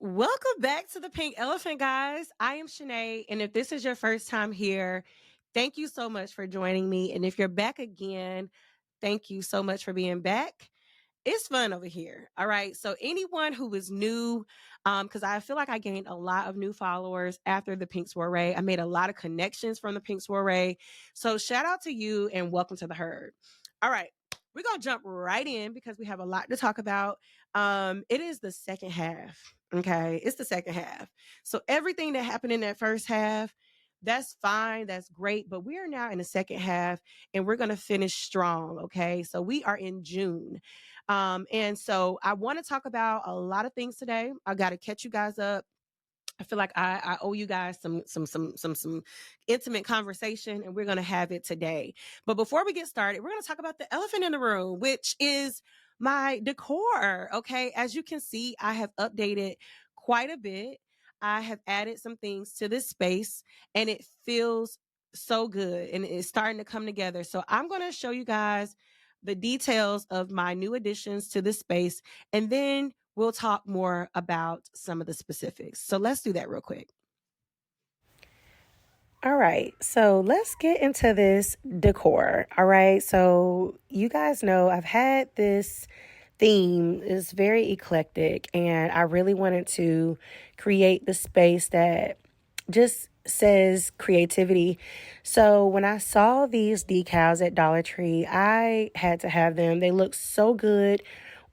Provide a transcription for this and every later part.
Welcome back to the Pink Elephant, guys. I am Shanay, and if this is your first time here, thank you so much for joining me. And if you're back again, thank you so much for being back. It's fun over here. All right. So anyone who is new, because I feel like I gained a lot of new followers after the Pink Soiree. I made a lot of connections from the Pink Soiree. So shout out to you and welcome to the herd. All right. We're gonna jump right in because we have a lot to talk about. It is the second half. Okay, it's the second half. So everything that happened in that first half, that's fine, that's great. But we are now in the second half and we're gonna finish strong. Okay. So we are in June. And so I want to talk about a lot of things today. I got to catch you guys up. I feel like I owe you guys some intimate conversation, and we're gonna have it today. But before we get started, we're gonna talk about the elephant in the room, which is my decor. Okay, as you can see, I have updated quite a bit. I have added some things to this space, and it feels so good, and it's starting to come together. So I'm gonna show you guys the details of my new additions to this space, and then we'll talk more about some of the specifics. So let's do that real quick. All right, so let's get into this decor. All right, so you guys know I've had this theme is very eclectic, and I really wanted to create the space that just says creativity. So when I saw these decals at Dollar Tree, I had to have them. They look so good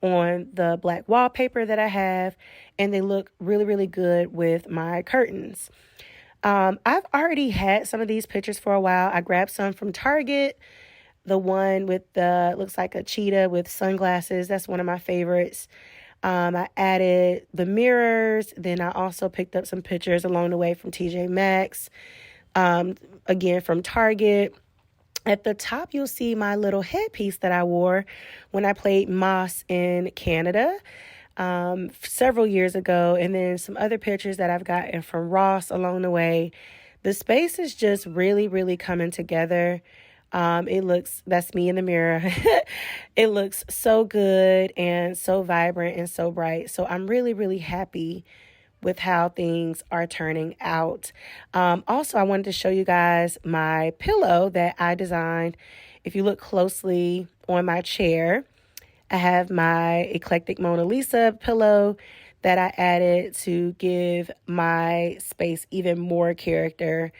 on the black wallpaper that I have, and they look really, really good with my curtains. I've already had some of these pictures for a while. I grabbed some from Target. The one with the looks like a cheetah with sunglasses. That's one of my favorites. I added the mirrors. Then I also picked up some pictures along the way from TJ Maxx. Again from Target. At the top, you'll see my little headpiece that I wore when I played Moss in Canada several years ago, and then some other pictures that I've gotten from Ross along the way. The space is just really, really coming together. That's me in the mirror. It looks so good and so vibrant and so bright. So I'm really, really happy with how things are turning out. Also, I wanted to show you guys my pillow that I designed. If you look closely on my chair, I have my eclectic Mona Lisa pillow that I added to give my space even more character.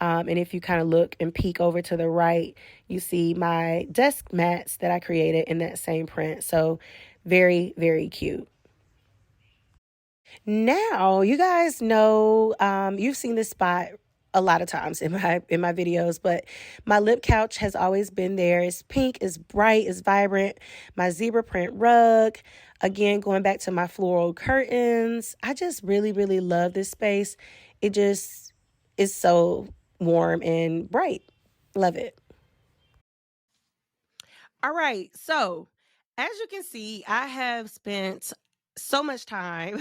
And if you kind of look and peek over to the right, you see my desk mats that I created in that same print. So very, very cute. Now, you guys know, you've seen this spot a lot of times in my videos, but my lip couch has always been there. It's pink, it's bright, it's vibrant. My zebra print rug, again going back to my floral curtains. I just really, really love this space. It just is so warm and bright. Love it. All right. So, as you can see, I have spent so much time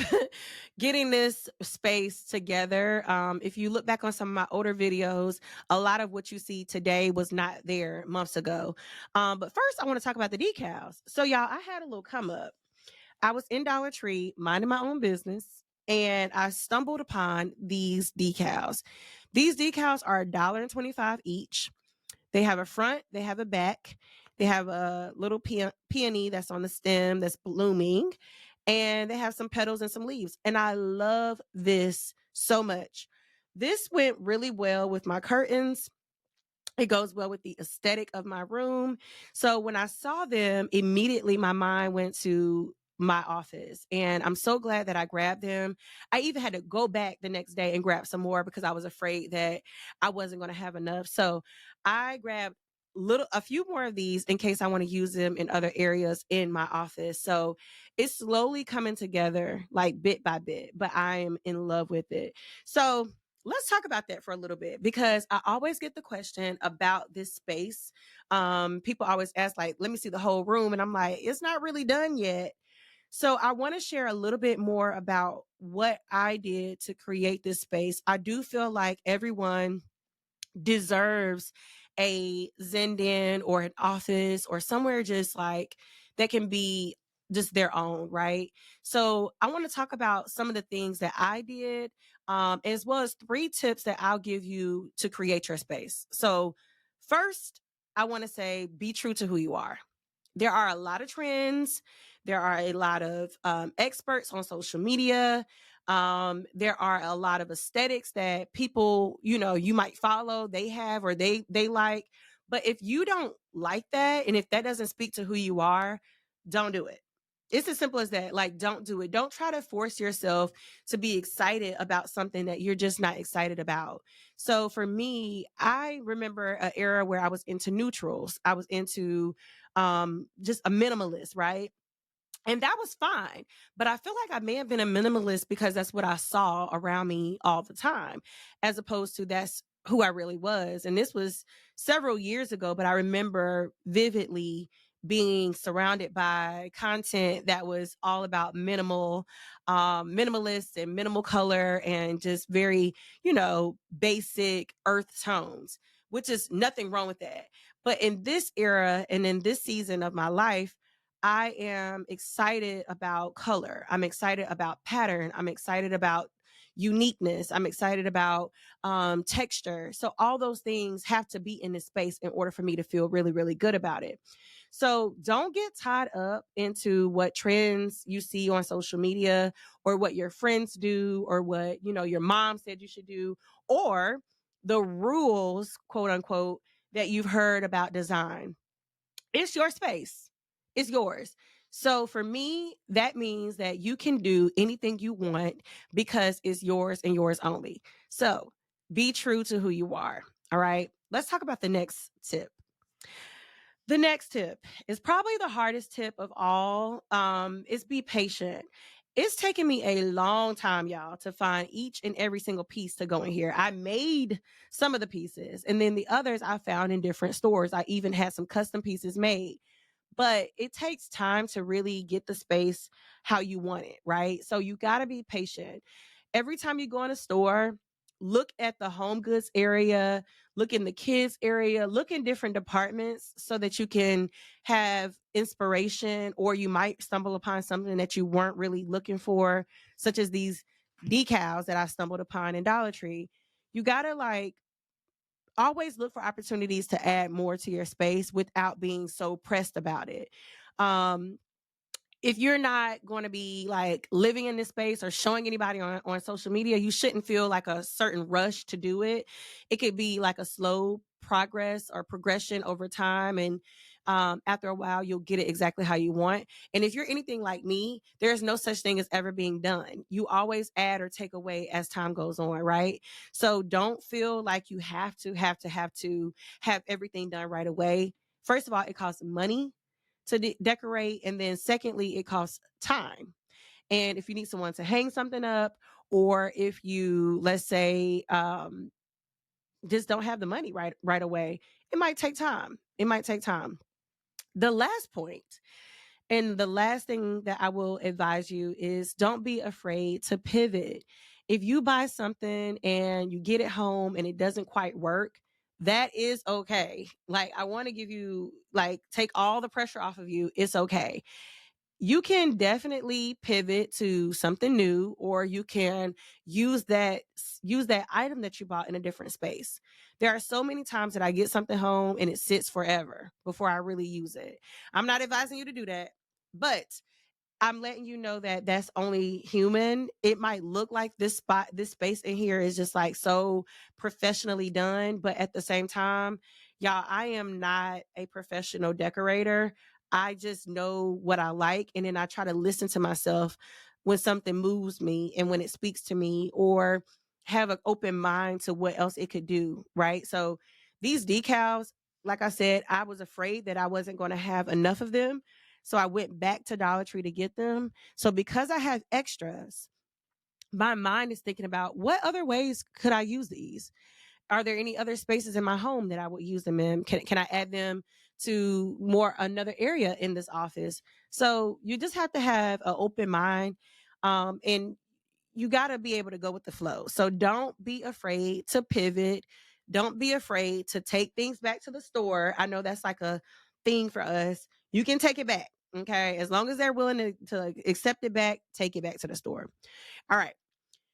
getting this space together. If you look back on some of my older videos, a lot of what you see today was not there months ago. But first, I want to talk about the decals. So, y'all, I had a little come up. I was in Dollar Tree minding my own business, and I stumbled upon these decals. These decals are $1.25 each. They have a front, they have a back, they have a little peony that's on the stem that's blooming, and they have some petals and some leaves. And I love this so much. This went really well with my curtains. It goes well with the aesthetic of my room. So when I saw them, immediately my mind went to my office. And I'm so glad that I grabbed them. I even had to go back the next day and grab some more because I was afraid that I wasn't going to have enough. So I grabbed a few more of these in case I want to use them in other areas in my office. So it's slowly coming together like bit by bit, but I am in love with it. So let's talk about that for a little bit because I always get the question about this space. People always ask, like, let me see the whole room. And I'm like, it's not really done yet. So I want to share a little bit more about what I did to create this space. I do feel like everyone deserves a Zen den or an office or somewhere just like that can be just their own, right? So I want to talk about some of the things that I did, as well as 3 tips that I'll give you to create your space. So first, I want to say be true to who you are. There are a lot of trends. There are a lot of experts on social media. There are a lot of aesthetics that people, you might follow, they have, or they like. But if you don't like that, and if that doesn't speak to who you are, don't do it. It's as simple as that. Like, don't do it. Don't try to force yourself to be excited about something that you're just not excited about. So for me, I remember an era where I was into neutrals. I was into just a minimalist, right? And that was fine. But I feel like I may have been a minimalist because that's what I saw around me all the time, as opposed to that's who I really was. And this was several years ago, but I remember vividly being surrounded by content that was all about minimalist and minimal color and just very, basic earth tones, which is nothing wrong with that. But in this era and in this season of my life, I am excited about color. I'm excited about pattern. I'm excited about uniqueness. I'm excited about texture. So all those things have to be in this space in order for me to feel really, really good about it. So don't get tied up into what trends you see on social media or what your friends do or what, your mom said you should do or the rules, quote unquote, that you've heard about design. It's your space. It's yours. So for me, that means that you can do anything you want because it's yours and yours only. So be true to who you are. All right. Let's talk about the next tip. The next tip is probably the hardest tip of all. Is be patient. It's taken me a long time, y'all, to find each and every single piece to go in here. I made some of the pieces and then the others I found in different stores. I even had some custom pieces made, but it takes time to really get the space how you want it, right? So you got to be patient. Every time you go in a store, look at the home goods area, look in the kids area, look in different departments so that you can have inspiration, or you might stumble upon something that you weren't really looking for, such as these decals that I stumbled upon in Dollar Tree. You got to always look for opportunities to add more to your space without being so pressed about it. Um, if you're not going to be like living in this space or showing anybody on social media, you shouldn't feel like a certain rush to do it. It could be like a slow progress or progression over time. And after a while, you'll get it exactly how you want. And if you're anything like me, there's no such thing as ever being done. You always add or take away as time goes on, right? So don't feel like you have everything done right away. First of all, it costs money to decorate. And then secondly, it costs time. And if you need someone to hang something up, or if you, let's say, just don't have the money right away, it might take time. It might take time. The last point, and the last thing that I will advise you is don't be afraid to pivot. If you buy something and you get it home and it doesn't quite work, that is okay. Like, I want to give you, like, take all the pressure off of you. It's okay. You can definitely pivot to something new, or you can use that item that you bought in a different space. There are so many times that I get something home and it sits forever before I really use it. I'm not advising you to do that, but I'm letting you know that that's only human. It might look like this space in here is just like so professionally done, but at the same time, y'all, I am not a professional decorator. I just know what I like, and then I try to listen to myself when something moves me and when it speaks to me, or have an open mind to what else it could do, right? So these decals, like I said, I was afraid that I wasn't going to have enough of them. So I went back to Dollar Tree to get them. So because I have extras, my mind is thinking about what other ways could I use these? Are there any other spaces in my home that I would use them in? Can I add them to more another area in this office? So you just have to have an open mind. And you got to be able to go with the flow. So don't be afraid to pivot. Don't be afraid to take things back to the store. I know that's like a thing for us. You can take it back. Okay. As long as they're willing to accept it back, take it back to the store. All right.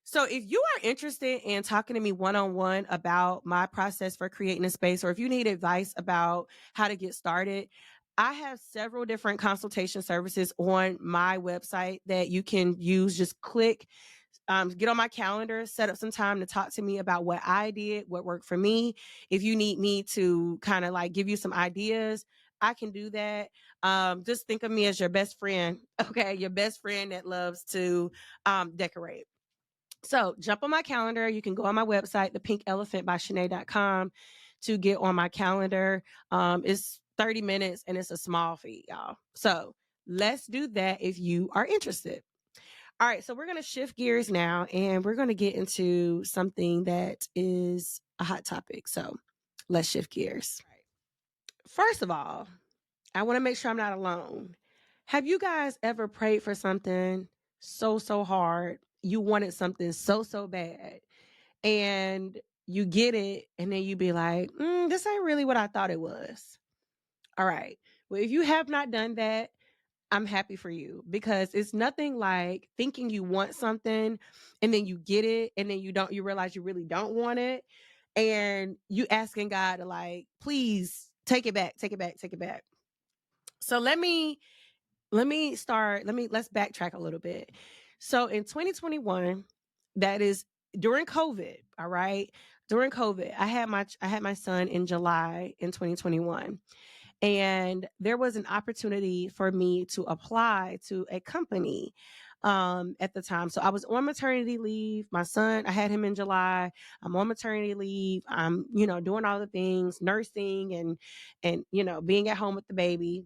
So if you are interested in talking to me one-on-one about my process for creating a space, or if you need advice about how to get started, I have several different consultation services on my website that you can use. Just click, get on my calendar, set up some time to talk to me about what I did, what worked for me. If you need me to kind of like give you some ideas, I can do that. Just think of me as your best friend. Okay. Your best friend that loves to decorate. So jump on my calendar. You can go on my website, thepinkelephantbyshanay.com, to get on my calendar. It's 30 minutes and it's a small fee, y'all. So let's do that if you are interested. All right. So we're going to shift gears now and we're going to get into something that is a hot topic. So let's shift gears. First of all, I want to make sure I'm not alone. Have you guys ever prayed for something so hard? You wanted something so bad and you get it and then you be like, this ain't really what I thought it was. All right. Well, if you have not done that, I'm happy for you, because it's nothing like thinking you want something and then you get it and then you realize you really don't want it. And you asking God to like, please take it back, take it back, take it back. So let's backtrack a little bit. So in 2021, that is during COVID, all right? During COVID, I had my son in July in 2021. And there was an opportunity for me to apply to a company at the time. So I was on maternity leave. My son, I had him in July. I'm on maternity leave. I'm, doing all the things, nursing and being at home with the baby.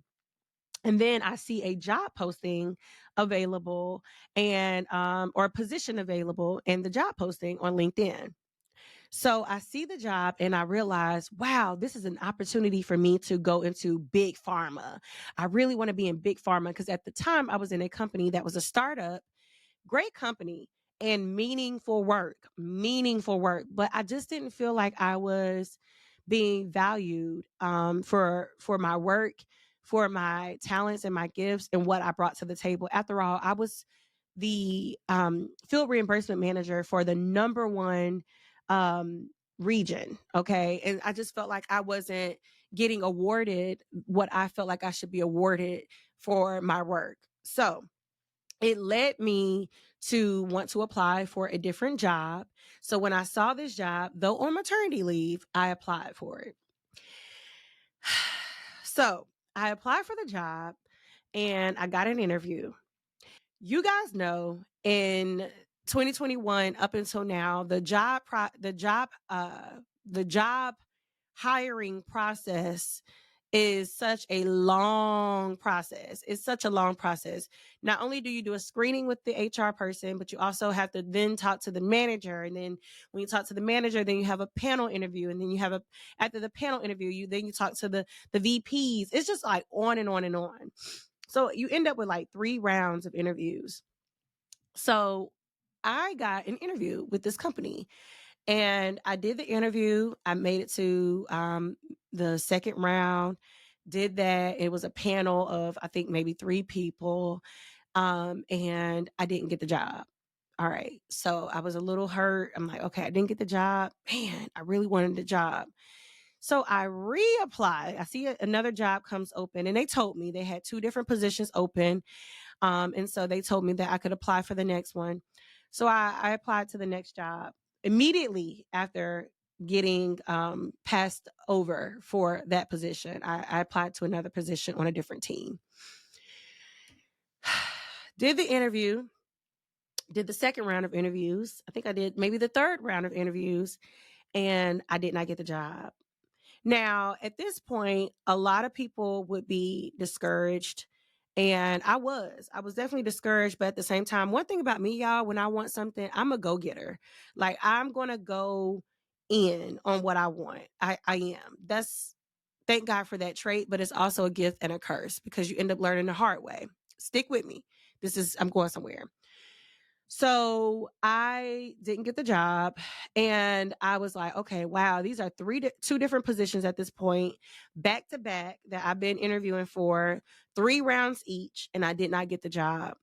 And then I see a job posting available and or a position available in the job posting on LinkedIn. So I see the job and I realize, wow, this is an opportunity for me to go into big pharma. I really want to be in big pharma, because at the time I was in a company that was a startup, great company, and meaningful work. But I just didn't feel like I was being valued for my work, for my talents and my gifts and what I brought to the table. After all, I was the field reimbursement manager for the number one region. Okay. And I just felt like I wasn't getting awarded what I felt like I should be awarded for my work. So it led me to want to apply for a different job. So when I saw this job, though on maternity leave, I applied for it. So I applied for the job and I got an interview. You guys know in 2021 up until now, the job hiring process is such a long process. It's such a long process. Not only do you do a screening with the HR person, but you also have to then talk to the manager. And then when you talk to the manager, then you have a panel interview. And then after the panel interview, you talk to the VPs. It's just like on and on and on. So you end up with like 3 rounds of interviews. So I got an interview with this company and I did the interview. I made it to the second round, did that. It was a panel of, I think, maybe 3 people. And I didn't get the job. All right. So I was a little hurt. I'm like, okay, I didn't get the job. Man, I really wanted the job. So I reapplied. I see another job comes open and they told me they had 2 different positions open. And so they told me that I could apply for the next one. So I applied to the next job immediately after getting passed over for that position. I applied to another position on a different team. Did the interview, did the second round of interviews. I think I did maybe the third round of interviews, and I did not get the job. Now, at this point, a lot of people would be discouraged. And I was definitely discouraged. But at the same time, one thing about me, y'all, when I want something, I'm a go-getter. Like, I'm going to go in on what I want. I am. Thank God for that trait, but it's also a gift and a curse because you end up learning the hard way. Stick with me. I'm going somewhere. So I didn't get the job, and I was like, okay, wow, these are two different positions at this point, back to back, that I've been interviewing for 3 rounds each, and I did not get the job.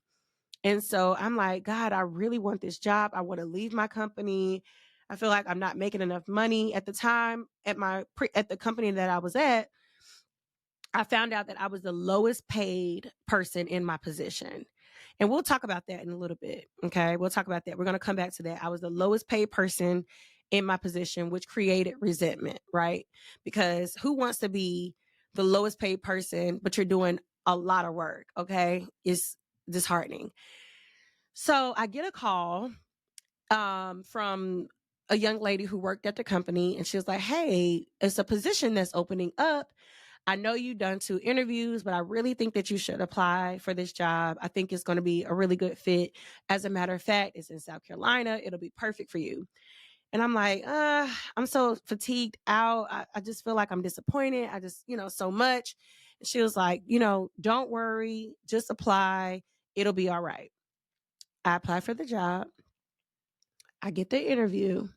And so I'm like, God, I really want this job. I want to leave my company. I feel like I'm not making enough money at the time at the company that I was at. I found out that I was the lowest paid person in my position. And we'll talk about that in a little bit. Okay. We'll talk about that. We're going to come back to that. I was the lowest paid person in my position, which created resentment, right? Because who wants to be the lowest paid person, but you're doing a lot of work? Okay. It's disheartening. So I get a call from a young lady who worked at the company, and she was like, hey, it's a position that's opening up. I know you've done 2 interviews, but I really think that you should apply for this job. I think it's going to be a really good fit. As a matter of fact, it's in South Carolina. It'll be perfect for you. And I'm like, I'm so fatigued out. I just feel like I'm disappointed. I just, so much. And she was like, don't worry, just apply. It'll be all right. I apply for the job. I get the interview.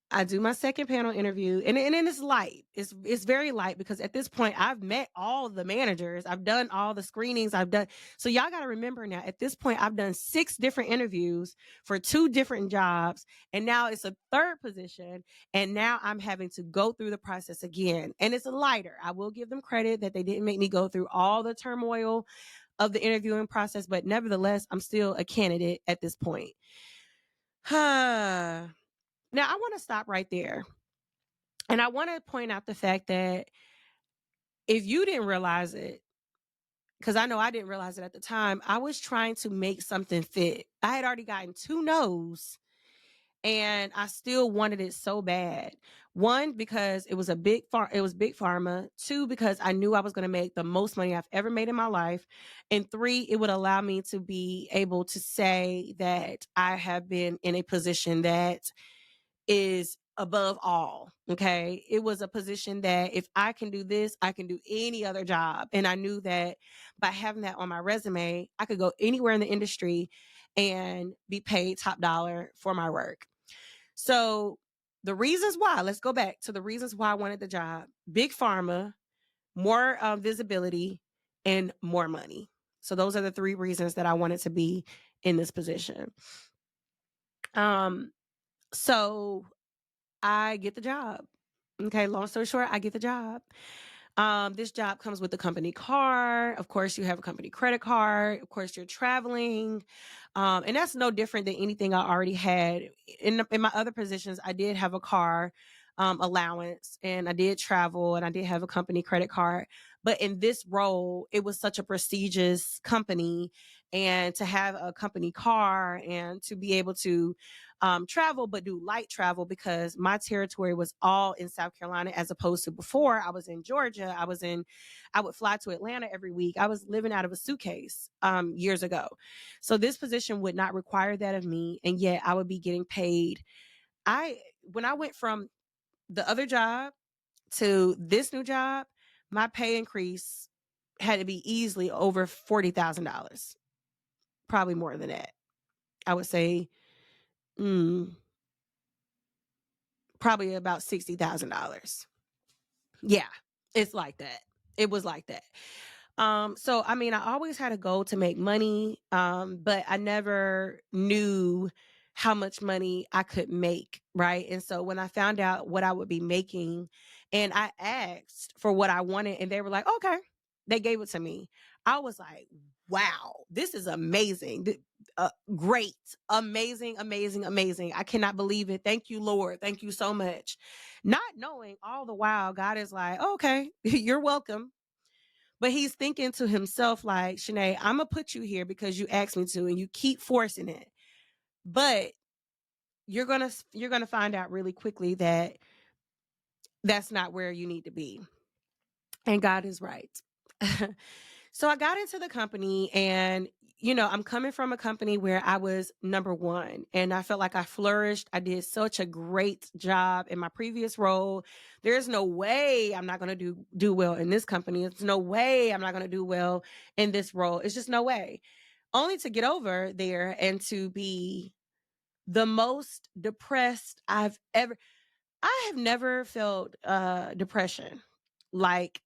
I do my second panel interview, and it's light. It's very light because at this point I've met all the managers. I've done all the screenings. So y'all got to remember now, at this point I've done 6 different interviews for 2 different jobs, and now it's a third position, and now I'm having to go through the process again. And it's lighter. I will give them credit that they didn't make me go through all the turmoil of the interviewing process, but nevertheless, I'm still a candidate at this point. Now, I want to stop right there. And I want to point out the fact that if you didn't realize it, because I know I didn't realize it at the time, I was trying to make something fit. I had already gotten 2 no's, and I still wanted it so bad. 1, because it was big pharma. 2, because I knew I was going to make the most money I've ever made in my life. And 3, it would allow me to be able to say that I have been in a position that is above all. Okay. It was a position that if I can do this, I can do any other job. And I knew that by having that on my resume, I could go anywhere in the industry and be paid top dollar for my work. So the reasons why, let's go back to the reasons why I wanted the job: big pharma, more visibility, and more money. So those are the 3 reasons that I wanted to be in this position. So I get the job. Okay, long story short, I get the job. This job comes with the company car. Of course, you have a company credit card. Of course, you're traveling. And that's no different than anything I already had. In my other positions, I did have a car allowance, and I did travel, and I did have a company credit card. But in this role, it was such a prestigious company, and to have a company car and to be able to travel, but do light travel, because my territory was all in South Carolina, as opposed to before I was in Georgia. I would fly to Atlanta every week. I was living out of a suitcase years ago. So this position would not require that of me. And yet I would be getting paid. When I went from the other job to this new job, my pay increase had to be easily over $40,000, probably more than that. I would say, probably about $60,000. Yeah, it's like that. It was like that. So I mean, I always had a goal to make money, but I never knew how much money I could make, right? And so when I found out what I would be making, and I asked for what I wanted, and they were like, okay, they gave it to me. I was like, wow, this is amazing. Great, amazing, amazing, amazing. I cannot believe it. Thank you, Lord. Thank you so much. Not knowing all the while, God is like, okay, you're welcome. But he's thinking to himself, like, Shanay, I'm going to put you here because you asked me to, and you keep forcing it. But you're going to find out really quickly that that's not where you need to be. And God is right. So I got into the company, and, I'm coming from a company where I was number 1, and I felt like I flourished. I did such a great job in my previous role. There's no way I'm not going to do well in this company. There's no way I'm not going to do well in this role. It's just no way. only to get over there and to be the most depressed I have never felt depression like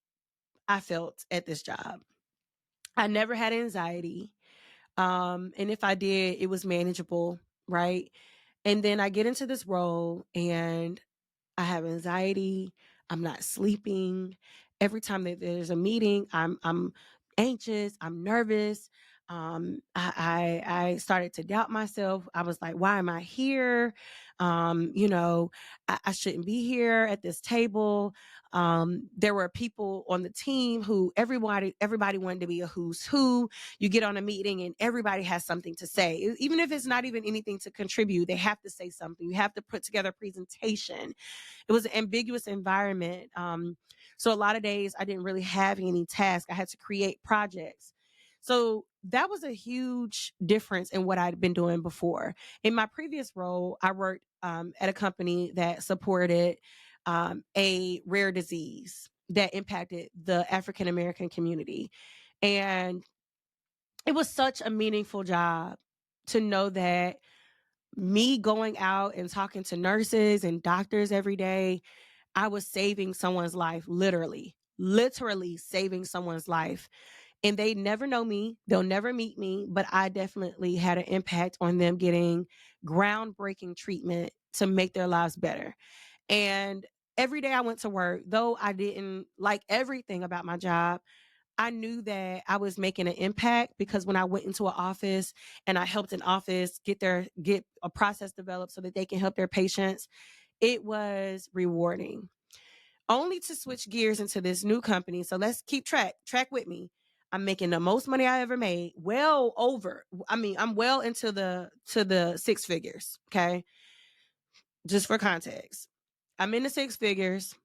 I felt at this job. I never had anxiety. And if I did, it was manageable, right? And then I get into this role and I have anxiety. I'm not sleeping. Every time that there's a meeting, I'm anxious. I'm nervous. I started to doubt myself. I was like, why am I here? You know, I shouldn't be here at this table. There were people on the team who everybody wanted to be a who's who. You get on a meeting and everybody has something to say, even if it's not even anything to contribute. They have to say something. You have to put together a presentation. It was an ambiguous environment. So a lot of days I didn't really have any tasks. I had to create projects. So that was a huge difference in what I'd been doing before. In my previous role, I worked at a company that supported a rare disease that impacted the African American community. And it was such a meaningful job to know that me going out and talking to nurses and doctors every day, I was saving someone's life, literally saving someone's life. And they never know me, they'll never meet me, but I definitely had an impact on them getting groundbreaking treatment to make their lives better. And every day I went to work, though I didn't like everything about my job, I knew that I was making an impact because when I went into an office and I helped an office get a process developed so that they can help their patients, it was rewarding. Only to switch gears into this new company. So let's keep track with me. I'm making the most money I ever made, well over. I mean, I'm well into the six figures, okay? Just for context. I'm in the six figures.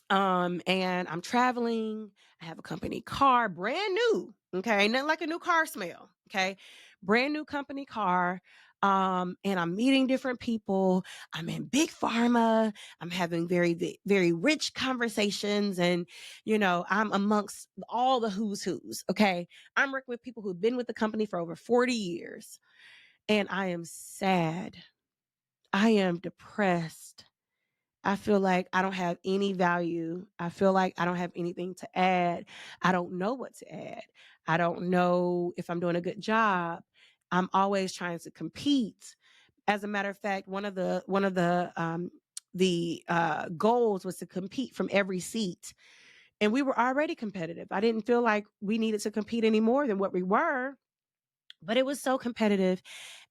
And I'm traveling. I have a company car, brand new. Okay. Nothing like a new car smell. Okay. Brand new company car. And I'm meeting different people. I'm in big pharma. I'm having very rich conversations. And, you know, I'm amongst all the who's who's. Okay. I'm working with people who've been with the company for over 40 years. And I am sad. I am depressed. I feel like I don't have any value. I feel like I don't have anything to add. I don't know what to add. I don't know if I'm doing a good job. I'm always trying to compete. As a matter of fact, one of the goals was to compete from every seat, and we were already competitive. I didn't feel like we needed to compete any more than what we were, but it was so competitive.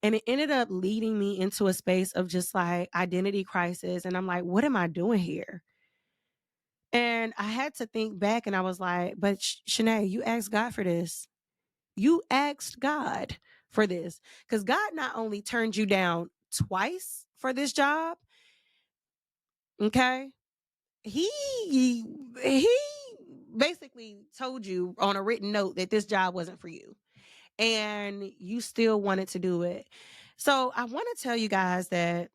And it ended up leading me into a space of just like identity crisis. And I'm like, what am I doing here? And I had to think back and I was like, but Shanay, you asked God for this. You asked God for this because God not only turned you down twice for this job, okay? He basically told you on a written note that this job wasn't for you and you still wanted to do it. So I want to tell you guys that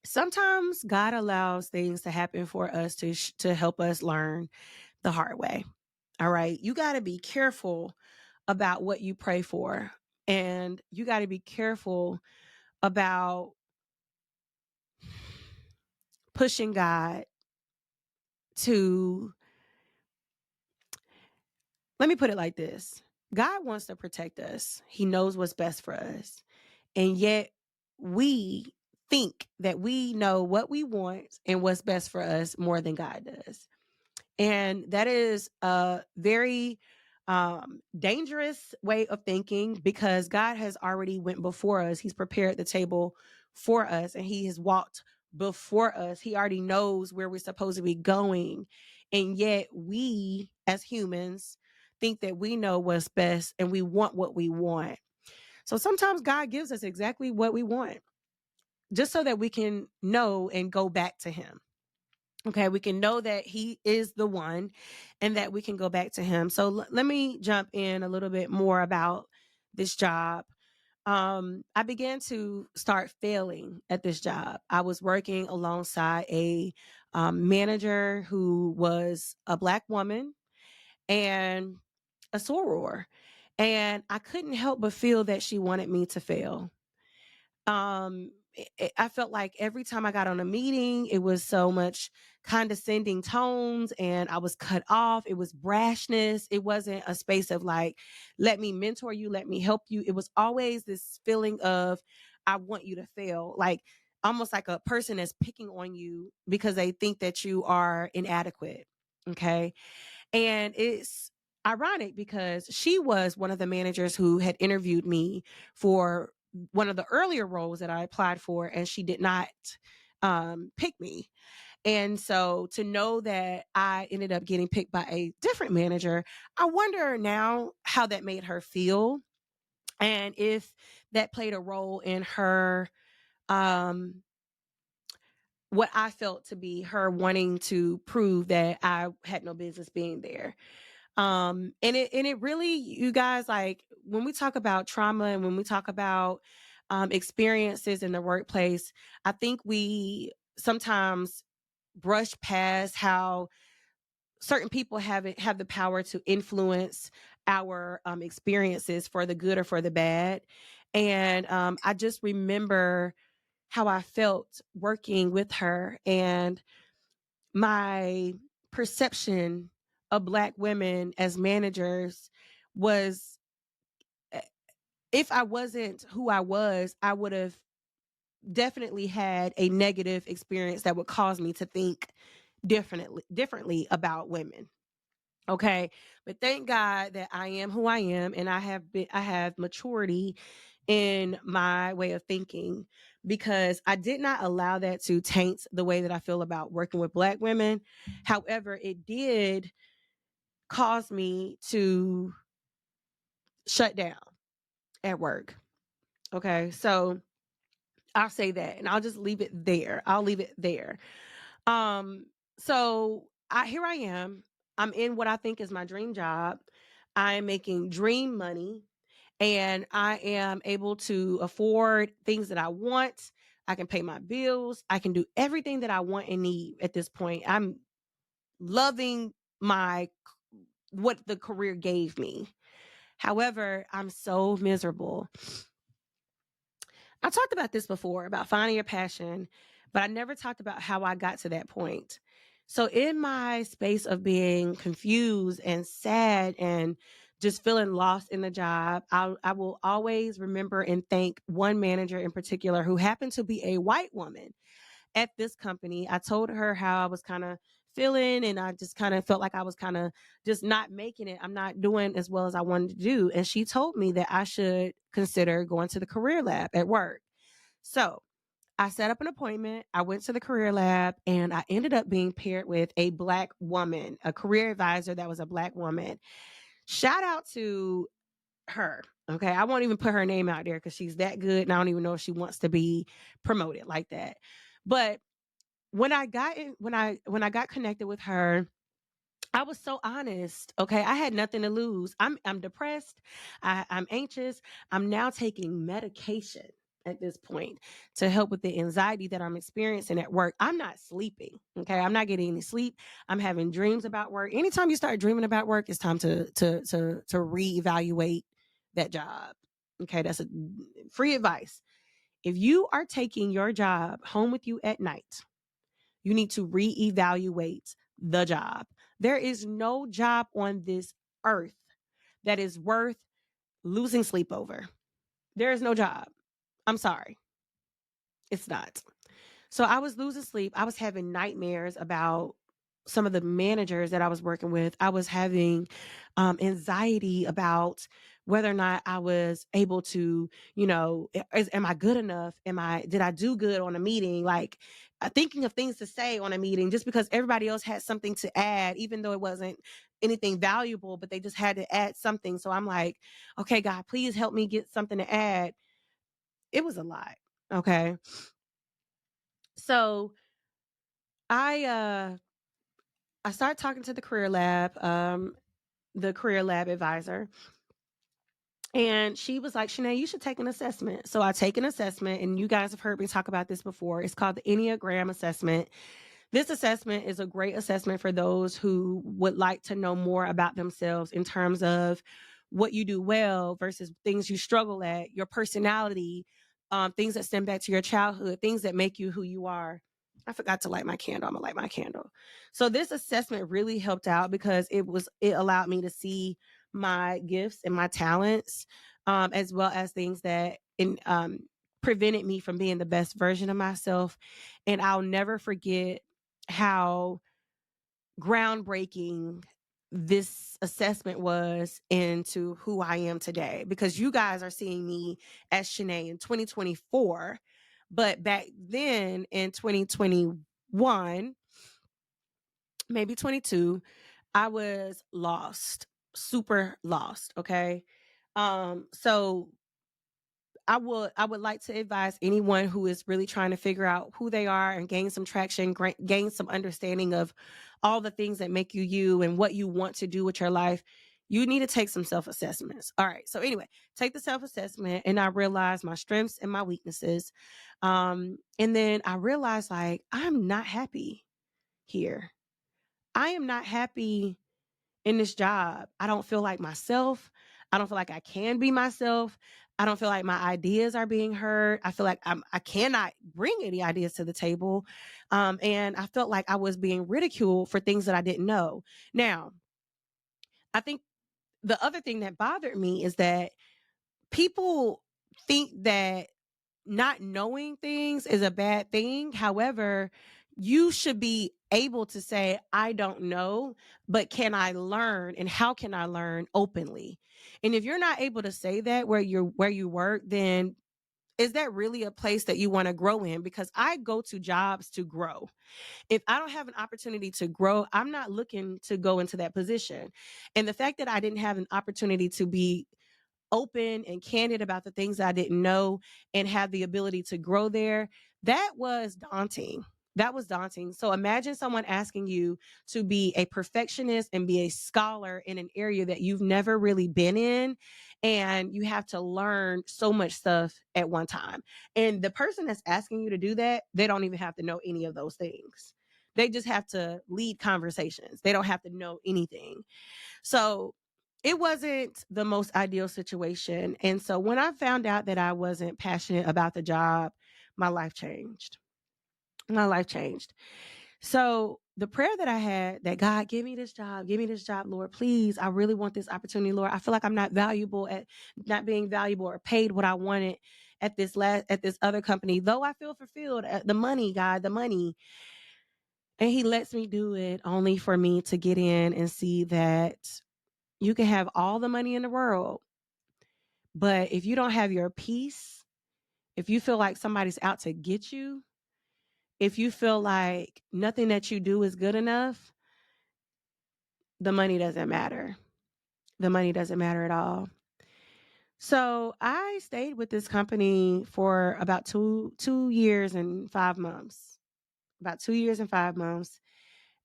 sometimes God allows things to happen for us to help us learn the hard way. All right. You got to be careful about what you pray for. And you got to be careful about pushing God to, let me put it like this. God wants to protect us. He knows what's best for us. And yet we think that we know what we want and what's best for us more than God does. And that is a very dangerous way of thinking because God has already went before us. He's prepared the table for us and he has walked before us. He already knows where we're supposed to be going. And yet we as humans think that we know what's best and we want what we want. So sometimes God gives us exactly what we want just so that we can know and go back to him. Okay, we can know that he is the one and that we can go back to him. So let me jump in a little bit more about this job. I began to start failing at this job. I was working alongside a manager who was a Black woman and a soror. And I couldn't help but feel that she wanted me to fail. I felt like every time I got on a meeting, it was so much condescending tones and I was cut off. It was brashness. It wasn't a space of like, let me mentor you, let me help you. It was always this feeling of, I want you to fail. Like almost like a person that's picking on you because they think that you are inadequate. Okay. And it's ironic because she was one of the managers who had interviewed me for one of the earlier roles that I applied for, and she did not pick me. And so to know that I ended up getting picked by a different manager, I wonder now how that made her feel and if that played a role in her, um, what I felt to be her wanting to prove that I had no business being there. And it really, you guys, like when we talk about trauma and when we talk about experiences in the workplace, I think we sometimes brush past how certain people have the power to influence our experiences for the good or for the bad. And I just remember how I felt working with her and my perception of Black women as managers was, if I wasn't who I was, I would have definitely had a negative experience that would cause me to think differently about women. Okay. But thank God that I am who I am and I have maturity in my way of thinking because I did not allow that to taint the way that I feel about working with Black women. However, it did cause me to shut down at work. Okay. So I'll say that and I'll just leave it there. I'll leave it there. Um, so here I am. I'm in what I think is my dream job. I am making dream money and I am able to afford things that I want. I can pay my bills. I can do everything that I want and need at this point. I'm loving my what the career gave me. However, I'm so miserable. I talked about this before about finding your passion, but I never talked about how I got to that point. So, in my space of being confused and sad and just feeling lost in the job, I will always remember and thank one manager in particular who happened to be a white woman at this company. I told her how I was kind of feeling and I just kind of felt like I was kind of just not making it. I'm not doing as well as I wanted to do. And she told me that I should consider going to the career lab at work. So I set up an appointment. I went to the career lab and I ended up being paired with a Black woman, a career advisor that was a Black woman. Shout out to her. Okay. I won't even put her name out there because she's that good. And I don't even know if she wants to be promoted like that. But when I got connected with her, I was so honest. Okay. I had nothing to lose. I'm depressed. I'm anxious. I'm now taking medication at this point to help with the anxiety that I'm experiencing at work. I'm not sleeping. Okay. I'm not getting any sleep. I'm having dreams about work. Anytime you start dreaming about work, it's time to reevaluate that job. Okay. That's a free advice. If you are taking your job home with you at night, you need to reevaluate the job. There is no job on this earth that is worth losing sleep over. There is no job. I'm sorry. It's not. So I was losing sleep. I was having nightmares about some of the managers that I was working with. I was having anxiety about whether or not I was able to, am I good enough? Did I do good on a meeting? Like thinking of things to say on a meeting just because everybody else had something to add, even though it wasn't anything valuable, but they just had to add something. So I'm like, okay, God, please help me get something to add. It was a lot. Okay. So I I started talking to the career lab advisor, and she was like, Shanay, you should take an assessment. So I take an assessment, and you guys have heard me talk about this before. It's called the Enneagram assessment. This assessment is a great assessment for those who would like to know more about themselves in terms of what you do well versus things you struggle at, your personality, things that stem back to your childhood, things that make you who you are. I forgot to light my candle. I'm gonna light my candle. So this assessment really helped out because it allowed me to see my gifts and my talents, as well as things that prevented me from being the best version of myself. And I'll never forget how groundbreaking this assessment was into who I am today, because you guys are seeing me as Shanay in 2024. But back then in 2021, maybe 22, I was lost, super lost. Okay. So I would like to advise anyone who is really trying to figure out who they are and gain some traction, gain some understanding of all the things that make you you and what you want to do with your life. You need to take some self-assessments. All right. So anyway, take the self-assessment, and I realized my strengths and my weaknesses. And then I realized, like, I'm not happy here. I am not happy in this job. I don't feel like myself. I don't feel like I can be myself. I don't feel like my ideas are being heard. I feel like I cannot bring any ideas to the table. And I felt like I was being ridiculed for things that I didn't know. Now, I think the other thing that bothered me is that people think that not knowing things is a bad thing. However, you should be able to say, I don't know, but can I learn, and how can I learn openly? And if you're not able to say that where you work, then is that really a place that you want to grow in? Because I go to jobs to grow. If I don't have an opportunity to grow, I'm not looking to go into that position. And the fact that I didn't have an opportunity to be open and candid about the things I didn't know and have the ability to grow there, that was daunting. That was daunting. So imagine someone asking you to be a perfectionist and be a scholar in an area that you've never really been in, and you have to learn so much stuff at one time. And the person that's asking you to do that, they don't even have to know any of those things. They just have to lead conversations. They don't have to know anything. So it wasn't the most ideal situation. And so when I found out that I wasn't passionate about the job, my life changed. My life changed. So the prayer that I had, that God, give me this job, Lord, please. I really want this opportunity, Lord. I feel like I'm not valuable at not being valuable or paid what I wanted at this other company, though I feel fulfilled at the money, God, the money. And he lets me do it only for me to get in and see that you can have all the money in the world, but if you don't have your peace, if you feel like somebody's out to get you, if you feel like nothing that you do is good enough, the money doesn't matter. The money doesn't matter at all. So I stayed with this company for about two years and 5 months. About 2 years and 5 months.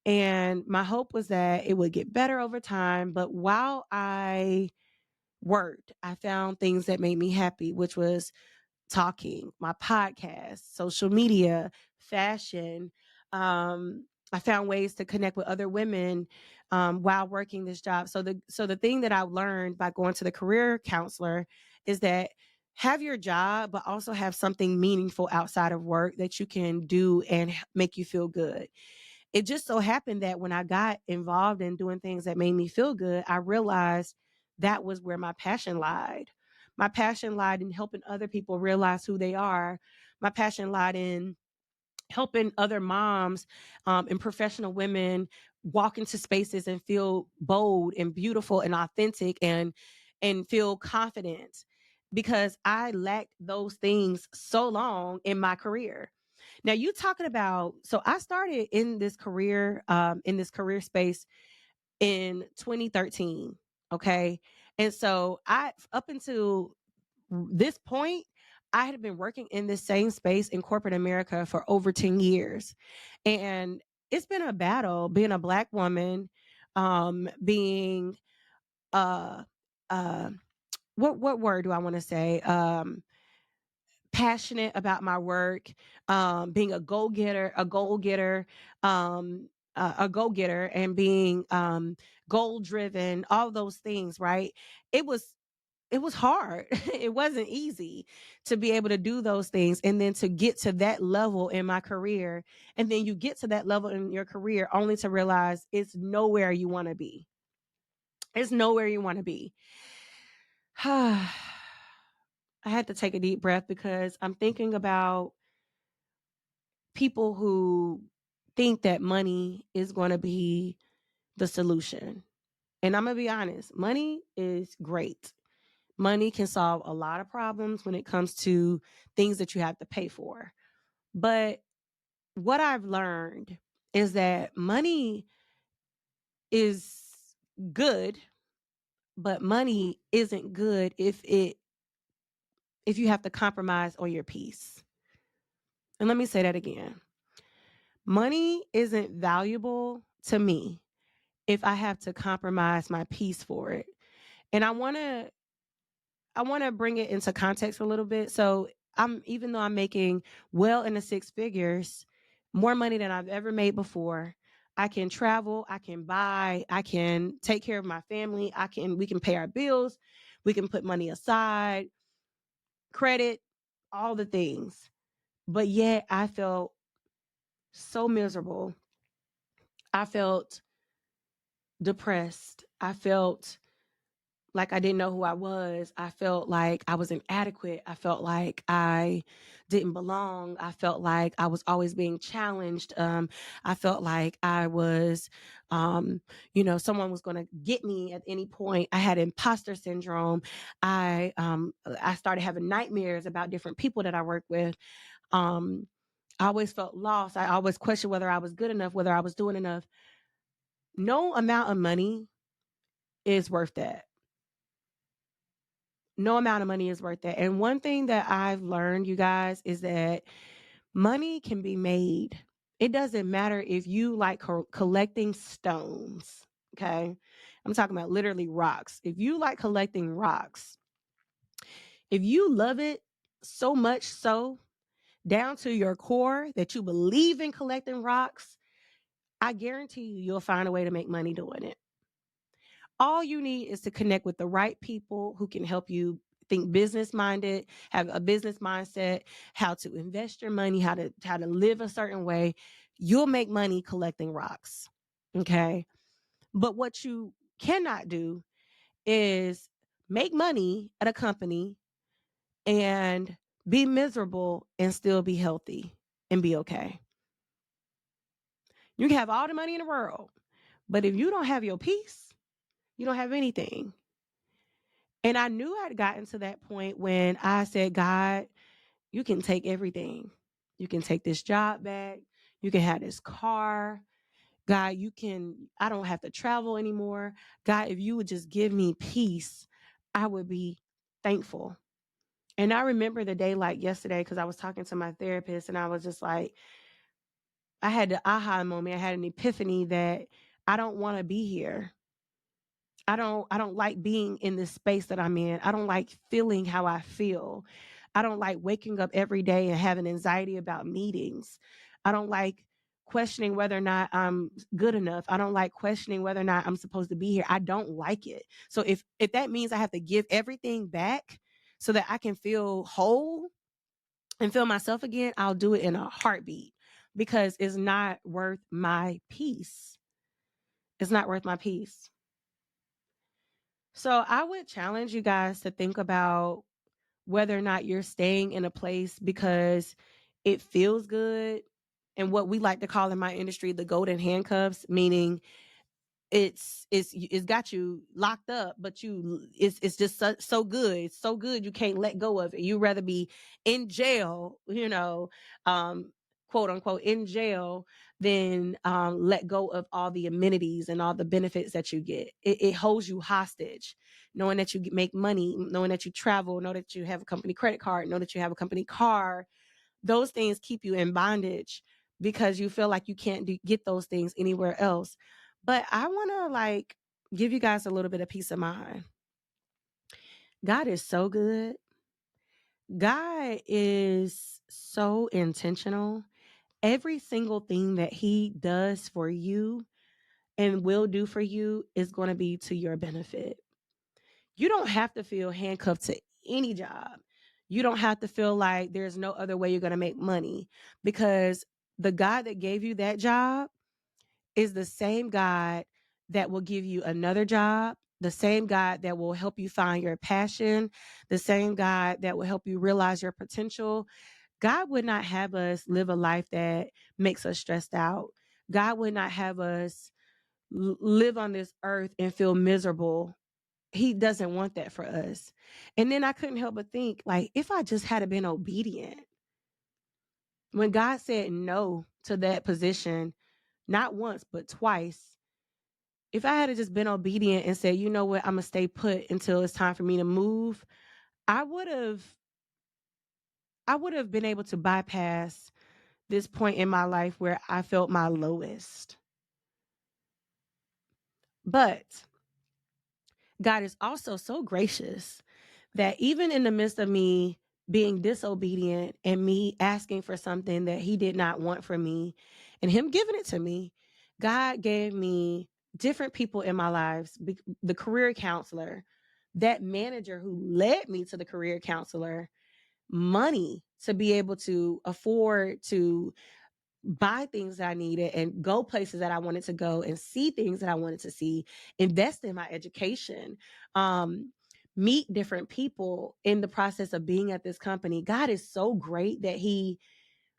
And my hope was that it would get better over time. But while I worked, I found things that made me happy, which was talking, my podcast, social media, fashion. I found ways to connect with other women while working this job. So the thing that I learned by going to the career counselor is that have your job, but also have something meaningful outside of work that you can do and make you feel good. It just so happened that when I got involved in doing things that made me feel good, I realized that was where my passion lied. My passion lied in helping other people realize who they are. My passion lied in helping other moms and professional women walk into spaces and feel bold and beautiful and authentic and feel confident, because I lacked those things so long in my career. Now you talking about, so I started in this career space in 2013. Okay. And so I, up until this point, I had been working in this same space in corporate America for over 10 years. And it's been a battle being a Black woman, being, uh, uh, what word do I want to say? Passionate about my work, being a goal getter, um, a go-getter and being goal driven, all those things, right? It was it was hard. It wasn't easy to be able to do those things and then to get to that level in my career. And then you get to that level in your career only to realize it's nowhere you want to be. It's nowhere you want to be. I had to take a deep breath because I'm thinking about people who think that money is going to be the solution. And I'm going to be honest, money is great. Money can solve a lot of problems when it comes to things that you have to pay for. But what I've learned is that money is good, but money isn't good if you have to compromise on your peace. And let me say that again. Money isn't valuable to me if I have to compromise my peace for it. And I want to bring it into context a little bit. So even though I'm making well in the six figures, more money than I've ever made before. I can travel, I can buy, I can take care of my family, we can pay our bills, we can put money aside, credit, all the things. But yet I felt so miserable. I felt depressed. I felt like I didn't know who I was. I felt like I was inadequate. I felt like I didn't belong. I felt like I was always being challenged. I felt like I was, someone was going to get me at any point. I had imposter syndrome. I started having nightmares about different people that I work with. Um, I always felt lost. I always questioned whether I was good enough, whether I was doing enough. No amount of money is worth that. No amount of money is worth that. And one thing that I've learned, you guys, is that money can be made. It doesn't matter if you like collecting stones. Okay. I'm talking about literally rocks. If you like collecting rocks, if you love it so much so down to your core that you believe in collecting rocks, I guarantee you'll find a way to make money doing it. All you need is to connect with the right people who can help you think business minded, have a business mindset, how to invest your money, how to live a certain way. You'll make money collecting rocks. Okay? But what you cannot do is make money at a company and be miserable and still be healthy and be okay. You can have all the money in the world, but if you don't have your peace, you don't have anything. And I knew I'd gotten to that point when I said, God, you can take everything. You can take this job back. You can have this car. God, I don't have to travel anymore. God, if you would just give me peace, I would be thankful. And I remember the day like yesterday because I was talking to my therapist and I was just like, I had the aha moment. I had an epiphany that I don't want to be here. I don't like being in this space that I'm in. I don't like feeling how I feel. I don't like waking up every day and having anxiety about meetings. I don't like questioning whether or not I'm good enough. I don't like questioning whether or not I'm supposed to be here. I don't like it. So if that means I have to give everything back so that I can feel whole and feel myself again, I'll do it in a heartbeat because it's not worth my peace. It's not worth my peace. So I would challenge you guys to think about whether or not you're staying in a place because it feels good and what we like to call in my industry the golden handcuffs, meaning it's got you locked up, but it's just so good. It's so good you can't let go of it. You rather be in jail, quote unquote in jail than let go of all the amenities and all the benefits that you get. It holds you hostage, knowing that you make money, knowing that you travel, know that you have a company credit card, know that you have a company car. Those things keep you in bondage because you feel like you can't get those things anywhere else. But I want to give you guys a little bit of peace of mind. God is so good. God is so intentional Every single thing that he does for you and will do for you is going to be to your benefit. You don't have to feel handcuffed to any job. You don't have to feel like there's no other way you're going to make money, because the God that gave you that job is the same God that will give you another job, the same God that will help you find your passion, the same God that will help you realize your potential. God would not have us live a life that makes us stressed out. God would not have us live on this earth and feel miserable. He doesn't want that for us. And then I couldn't help but think, like, if I just had been obedient, when God said no to that position, not once, but twice, if I had just been obedient and said, you know what, I'm going to stay put until it's time for me to move, I would have been able to bypass this point in my life where I felt my lowest. But God is also so gracious that even in the midst of me being disobedient and me asking for something that he did not want for me and him giving it to me, God gave me different people in my lives, the career counselor, that manager who led me to the career counselor, money to be able to afford to buy things that I needed and go places that I wanted to go and see things that I wanted to see, invest in my education, meet different people in the process of being at this company. God is so great that he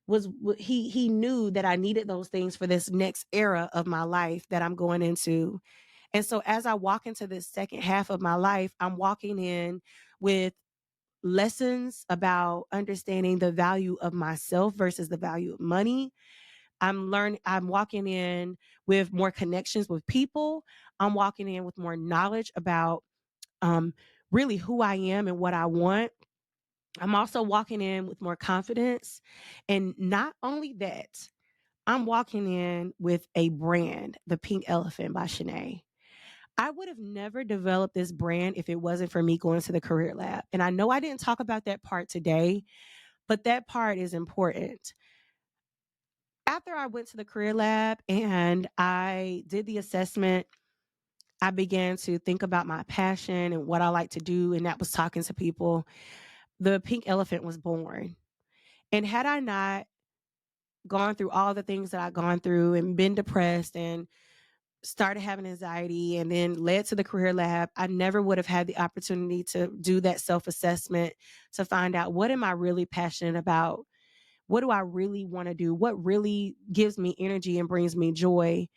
knew that I needed those things for this next era of my life that I'm going into. And so as I walk into this second half of my life, I'm walking in with lessons about understanding the value of myself versus the value of money. I'm walking in with more connections with people. I'm walking in with more knowledge about um, really who I am and what I want. I'm also walking in with more confidence. And not only that, I'm walking in with a brand, the Pink Elephant by Shanay. I would have never developed this brand if it wasn't for me going to the career lab. And I know I didn't talk about that part today, but that part is important. After I went to the career lab and I did the assessment, I began to think about my passion and what I like to do, and that was talking to people. The Pink Elephant was born. And had I not gone through all the things that I've gone through and been depressed and started having anxiety and then led to the career lab, I never would have had the opportunity to do that self-assessment to find out, what am I really passionate about? What do I really want to do? What really gives me energy and brings me joy?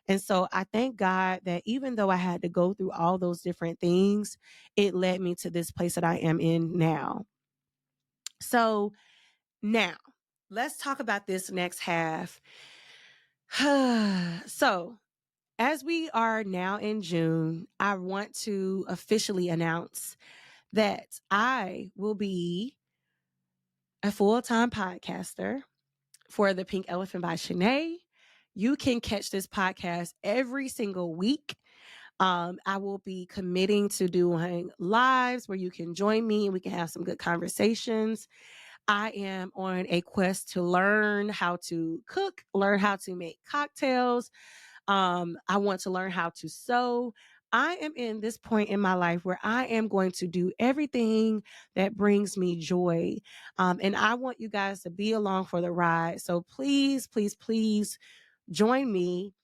And so I thank God that even though I had to go through all those different things, it led me to this place that I am in now. So now let's talk about this next half. So as we are now in June, I want to officially announce that I will be a full-time podcaster for the Pink Elephant by Shanay. You can catch this podcast every single week. I will be committing to doing lives where you can join me and we can have some good conversations. I am on a quest to learn how to cook, learn how to make cocktails. I want to learn how to sew. I am in this point in my life where I am going to do everything that brings me joy. And I want you guys to be along for the ride. So please, please, please join me.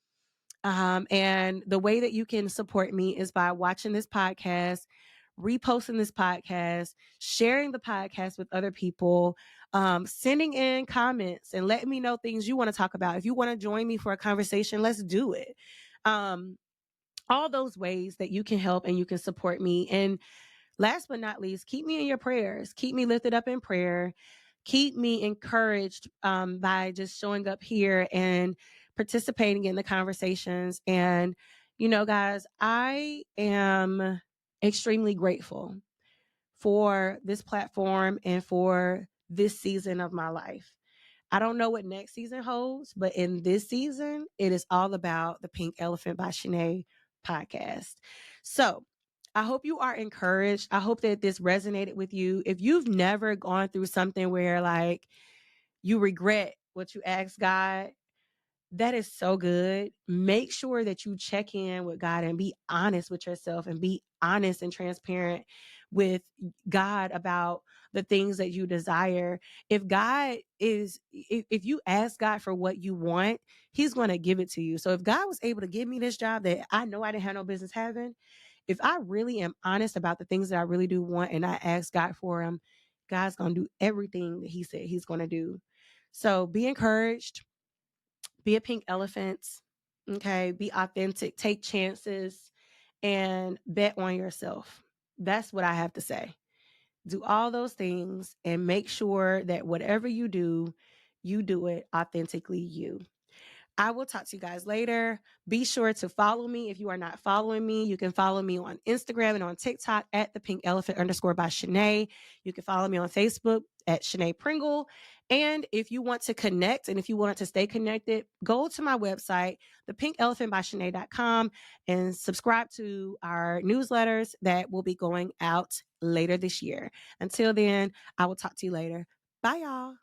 And the way that you can support me is by watching this podcast, reposting this podcast, sharing the podcast with other people, sending in comments and letting me know things you want to talk about. If you want to join me for a conversation, let's do it. Um, all those ways that you can help and you can support me. And last but not least, keep me in your prayers. Keep me lifted up in prayer. Keep me encouraged by just showing up here and participating in the conversations. And, you know, guys, I am extremely grateful for this platform and for this season of my life. I don't know what next season holds, but in this season, it is all about the Pink Elephant by Shanay podcast. So I hope you are encouraged. I hope that this resonated with you. If you've never gone through something where like you regret what you ask God, that is so good. Make sure that you check in with God and be honest with yourself and be honest and transparent with God about the things that you desire. If you ask God for what you want, he's going to give it to you. So if God was able to give me this job that I know I didn't have no business having, if I really am honest about the things that I really do want and I ask God for them, God's going to do everything that he said he's going to do. So be encouraged, be a pink elephant. Okay. Be authentic, take chances, and bet on yourself. That's what I have to say. Do all those things and make sure that whatever you do it authentically you. I will talk to you guys later. Be sure to follow me. If you are not following me, you can follow me on Instagram and on TikTok at the pink elephant _ by Shanay. You can follow me on Facebook at Shanay Pringle. And if you want to connect and if you want to stay connected, go to my website, thepinkelephantbyshanay.com, and subscribe to our newsletters that will be going out later this year. Until then, I will talk to you later. Bye, y'all.